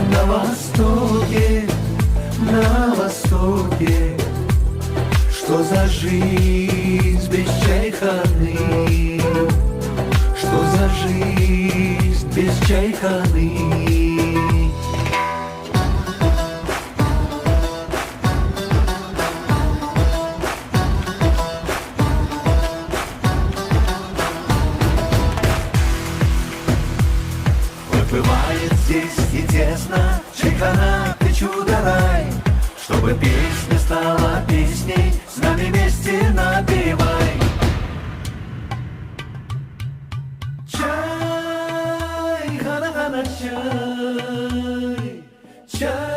На востоке, на востоке, что за жизнь без чайханы? Что за жизнь без чайханы? Бывает здесь и тесно, чайхана, ты чудо-рай, чтобы песня стала песней, с нами вместе напевай. Чай, хана-хана, чай, чай.